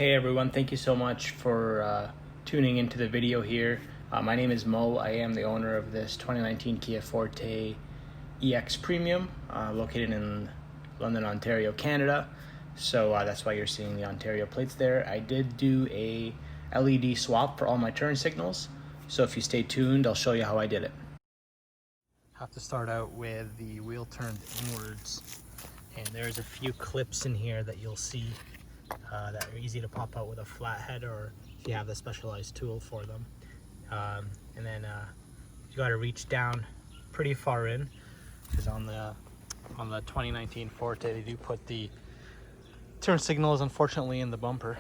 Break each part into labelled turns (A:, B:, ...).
A: Hey everyone, thank you so much for tuning into the video here. My name is Mo. I am the owner of this 2019 Kia Forte EX Premium, located in London, Ontario, Canada. So that's why you're seeing the Ontario plates there. I did do a LED swap for all my turn signals, so if you stay tuned, I'll show you how I did it. Have to start out with the wheel turned inwards, and there's a few clips in here that you'll see that are easy to pop out with a flathead, or if you have the specialized tool for them. And then you got to reach down pretty far in, because on the 2019 Forte they do put the turn signals unfortunately in the bumper.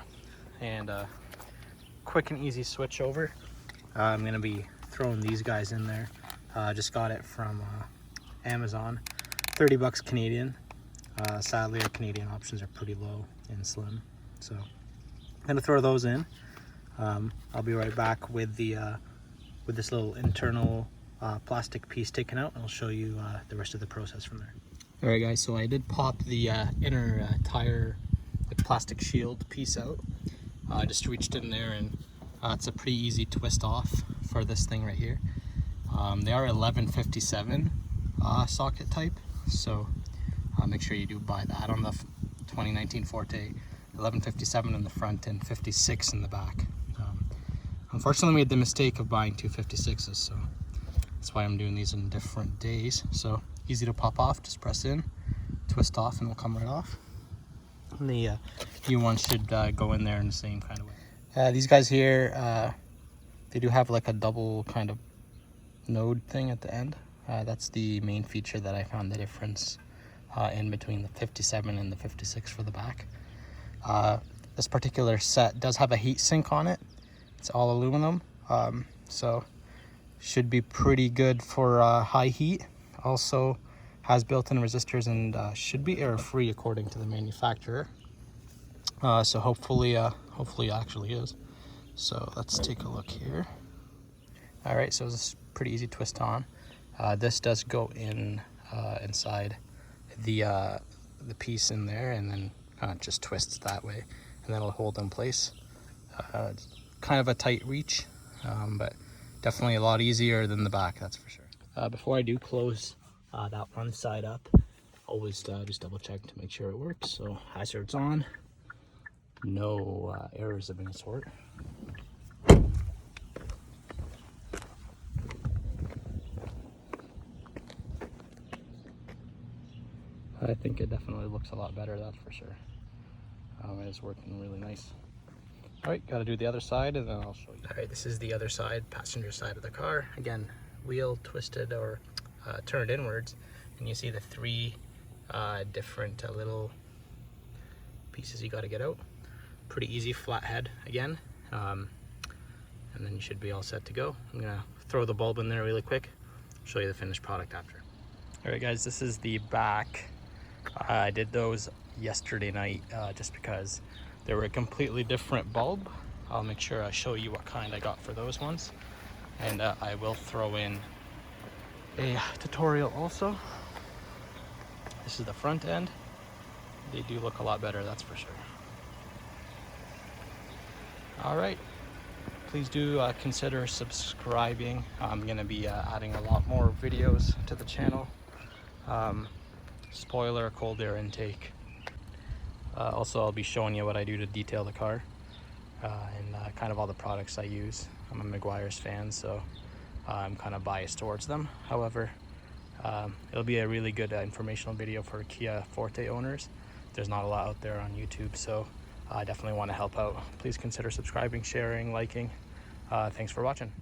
A: And quick and easy switch over. I'm gonna be throwing these guys in there. Just got it from Amazon, 30 bucks Canadian. Sadly, our Canadian options are pretty low and slim, so I'm gonna throw those in. I'll be right back with the with this little internal plastic piece taken out, and I'll show you the rest of the process from there. All right, guys. So I did pop the inner tire, the plastic shield piece out. I just reached in there, and it's a pretty easy twist off for this thing right here. They are 1157 socket type, so make sure you do buy that on the 2019 Forte. 1157 in the front and 56 in the back. Unfortunately, we made the mistake of buying 256s, so that's why I'm doing these in different days. So easy to pop off, just press in, twist off, and it'll come right off. And the new one should go in there in the same kind of way. These guys here, they do have like a double kind of node thing at the end. That's the main feature that I found the difference in between the 57 and the 56 for the back. This particular set does have a heat sink on it. It's all aluminum, so should be pretty good for high heat. Also has built-in resistors and should be air free according to the manufacturer. So hopefully it actually is. So let's take a look here. All right, so this is pretty easy twist on. This does go in inside the piece in there, and then just twists that way, and that'll hold in place. It's kind of a tight reach, but definitely a lot easier than the back, that's for sure. Before I do close that one side up, always just double check to make sure it works. So hazards on, no errors of any sort. I think it definitely looks a lot better, that's for sure. It is working really nice. All right, got to do the other side, and then I'll show you. All right, this is the other side, passenger side of the car. Again, wheel twisted or turned inwards, and you see the three different little pieces you got to get out. Pretty easy, flathead again, and then you should be all set to go. I'm gonna throw the bulb in there really quick, show you the finished product after. All right, guys, this is the back. I did those yesterday night just because they were a completely different bulb. I'll make sure I show you what kind I got for those ones, and I will throw in a tutorial also. This is the front end. They do look a lot better, that's for sure. All right, please do consider subscribing. I'm gonna be adding a lot more videos to the channel. Spoiler, cold air intake. Also, I'll be showing you what I do to detail the car, and kind of all the products I use. I'm a Meguiar's fan, so I'm kind of biased towards them. However, it'll be a really good informational video for Kia Forte owners. There's not a lot out there on YouTube, so I definitely want to help out. Please consider subscribing, sharing, liking. Thanks for watching.